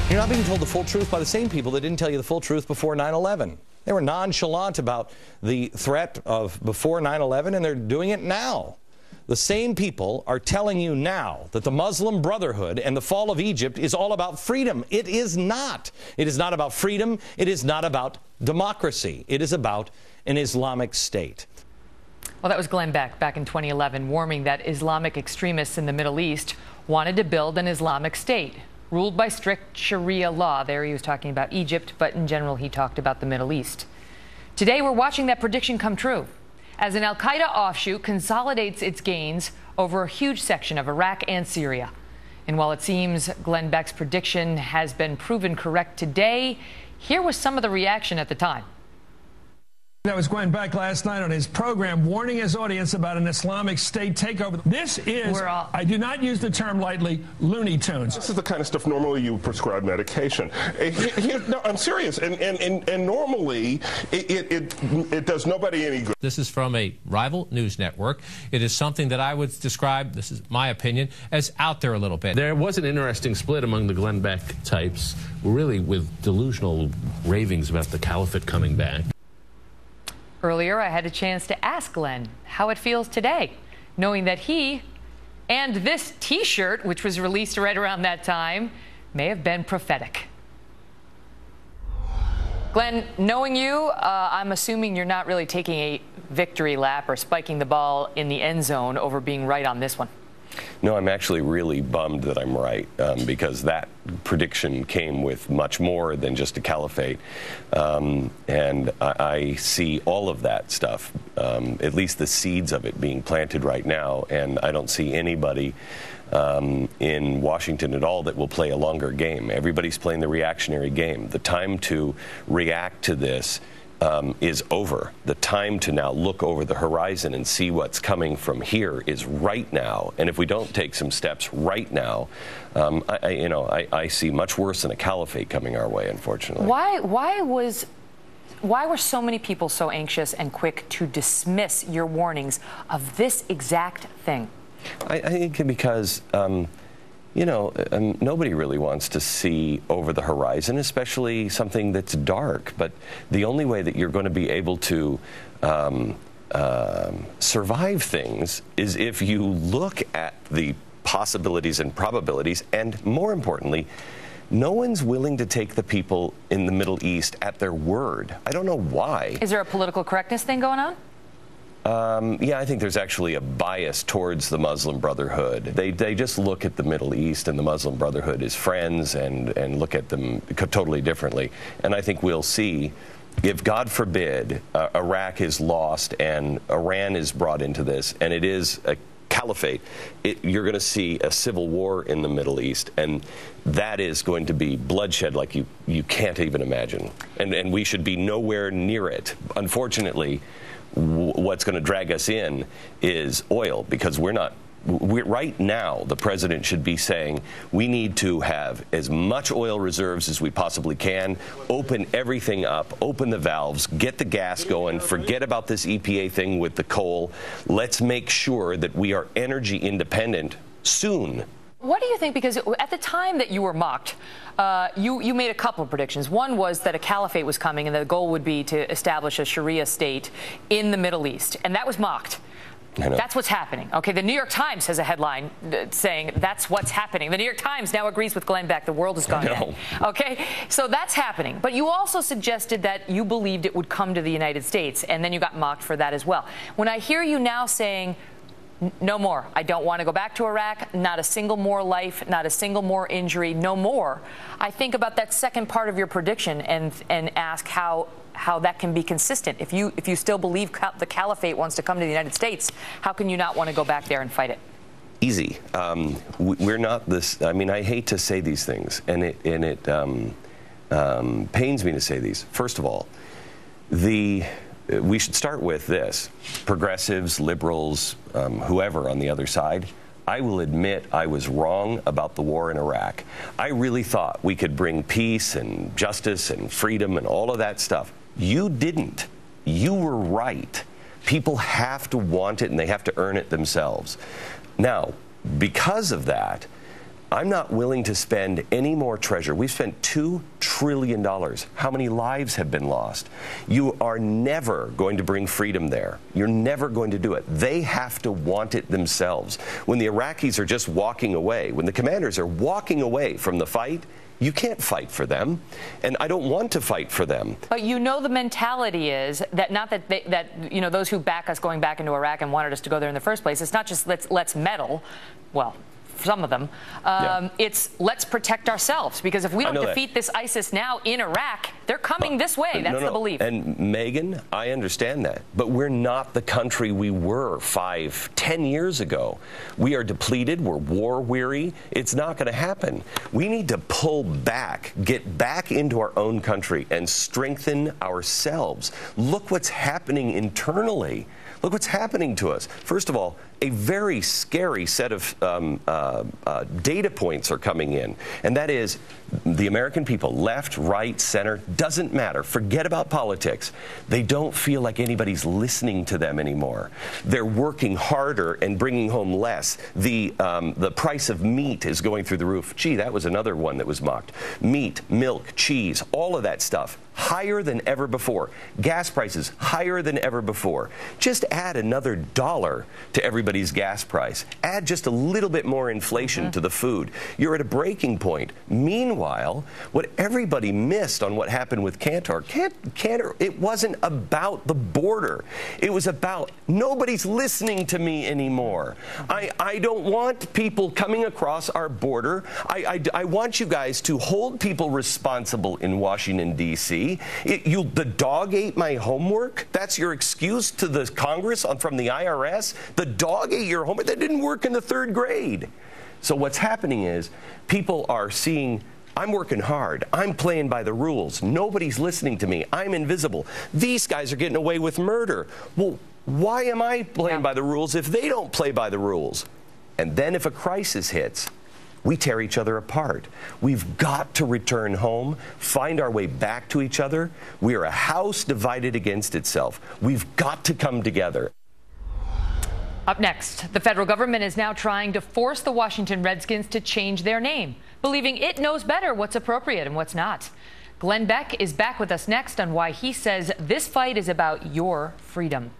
You're not being told the full truth by the same people that didn't tell you the full truth before 9/11. They were nonchalant about the threat of before 9/11, and they're doing it now. The same people are telling you now that the Muslim Brotherhood and the fall of Egypt is all about freedom. It is not. It is not about freedom. It is not about democracy. It is about an Islamic State. Well, that was Glenn Beck back in 2011, warning that Islamic extremists in the Middle East wanted to build an Islamic State ruled by strict Sharia law. There he was talking about Egypt, but in general he talked about the Middle East. Today we're watching that prediction come true as an al-Qaeda offshoot consolidates its gains over a huge section of Iraq and Syria. And while it seems Glenn Beck's prediction has been proven correct today, here was some of the reaction at the time. That was Glenn Beck last night on his program, warning his audience about an Islamic State takeover. This is, I do not use the term lightly, Looney Tunes. This is the kind of stuff normally you prescribe medication. No, I'm serious. And normally it does nobody any good. This is from a rival news network. It is something that I would describe, this is my opinion, as out there a little bit. There was an interesting split among the Glenn Beck types, really with delusional ravings about the Caliphate coming back. Earlier, I had a chance to ask Glenn how it feels today, knowing that he and this T-shirt, which was released right around that time, may have been prophetic. Glenn, knowing you, I'm assuming you're not really taking a victory lap or spiking the ball in the end zone over being right on this one. No, I'm actually really bummed that I'm right, because that prediction came with much more than just a caliphate. And I see all of that stuff, at least the seeds of it being planted right now, and I don't see anybody in Washington at all that will play a longer game. Everybody's playing the reactionary game. The time to react to this is over. The time to now look over the horizon and see what's coming from here is right now. And if we don't take some steps right now, I see much worse than a caliphate coming our way, unfortunately. Why were so many people so anxious and quick to dismiss your warnings of this exact thing? I think because nobody really wants to see over the horizon, especially something that's dark. But the only way that you're going to be able to survive things is if you look at the possibilities and probabilities, and more importantly, no one's willing to take the people in the Middle East at their word. I don't know why. Is there a political correctness thing going on? Yeah, I think there's actually a bias towards the Muslim Brotherhood. They just look at the Middle East and the Muslim Brotherhood as friends and look at them totally differently. And I think we'll see, if God forbid Iraq is lost and Iran is brought into this, and it is a caliphate, you're going to see a civil war in the Middle East, and that is going to be bloodshed like you can't even imagine. And we should be nowhere near it. Unfortunately, what's going to drag us in is oil, because right now the president should be saying we need to have as much oil reserves as we possibly can, open everything up, open the valves, get the gas going, forget about this EPA thing with the coal. Let's make sure that we are energy independent soon. What do you think? Because at the time that you were mocked, you made a couple of predictions. One was that a caliphate was coming and the goal would be to establish a Sharia state in the Middle East. And that was mocked. That's what's happening. Okay, the New York Times has a headline saying that's what's happening. The New York Times now agrees with Glenn Beck. The world has gone down. Okay, so that's happening. But you also suggested that you believed it would come to the United States, and then you got mocked for that as well. When I hear you now saying, no more, I don't want to go back to Iraq, not a single more life, not a single more injury, no more, I think about that second part of your prediction and ask how that can be consistent. If you still believe the Caliphate wants to come to the United States, how can you not want to go back there and fight it? Easy. We're not this. I mean, I hate to say these things, and it pains me to say these. First of all, we should start with this. Progressives, liberals, whoever on the other side, I will admit I was wrong about the war in Iraq. I really thought we could bring peace and justice and freedom and all of that stuff. You didn't. You were right. People have to want it and they have to earn it themselves. Now, because of that, I'm not willing to spend any more treasure. We've spent $2 trillion. How many lives have been lost? You are never going to bring freedom there. You're never going to do it. They have to want it themselves. When the Iraqis are just walking away, when the commanders are walking away from the fight, you can't fight for them, and I don't want to fight for them. But you know the mentality is that not that those who back us going back into Iraq and wanted us to go there in the first place. It's not just let's meddle. Well, some of them. It's let's protect ourselves, because if we don't defeat this ISIS now in Iraq, they're coming this way. That's the belief. And Megan, I understand that, but we're not the country we were 5, 10 years ago. We are depleted. We're war weary. It's not going to happen. We need to pull back, get back into our own country, and strengthen ourselves. Look what's happening internally. Look what's happening to us. First of all, a very scary set of data points are coming in, and that is the American people, left, right, center, doesn't matter. Forget about politics. They don't feel like anybody's listening to them anymore. They're working harder and bringing home less. The price of meat is going through the roof. Gee, that was another one that was mocked. Meat, milk, cheese, all of that stuff, higher than ever before. Gas prices, higher than ever before. Just add another $1 to everybody's gas price. Add just a little bit more inflation to the food. You're at a breaking point. Meanwhile, what everybody missed on what happened with Cantor, it wasn't about the border. It was about nobody's listening to me anymore. I don't want people coming across our border. I want you guys to hold people responsible in Washington, D.C. The dog ate my homework? That's your excuse to the Congress from the IRS? The dog ate your homework? That didn't work in the 3rd grade. So what's happening is people are seeing, I'm working hard. I'm playing by the rules. Nobody's listening to me. I'm invisible. These guys are getting away with murder. Well, why am I playing by the rules if they don't play by the rules? And then if a crisis hits, we tear each other apart. We've got to return home, find our way back to each other. We are a house divided against itself. We've got to come together. Up next, the federal government is now trying to force the Washington Redskins to change their name, believing it knows better what's appropriate and what's not. Glenn Beck is back with us next on why he says this fight is about your freedom.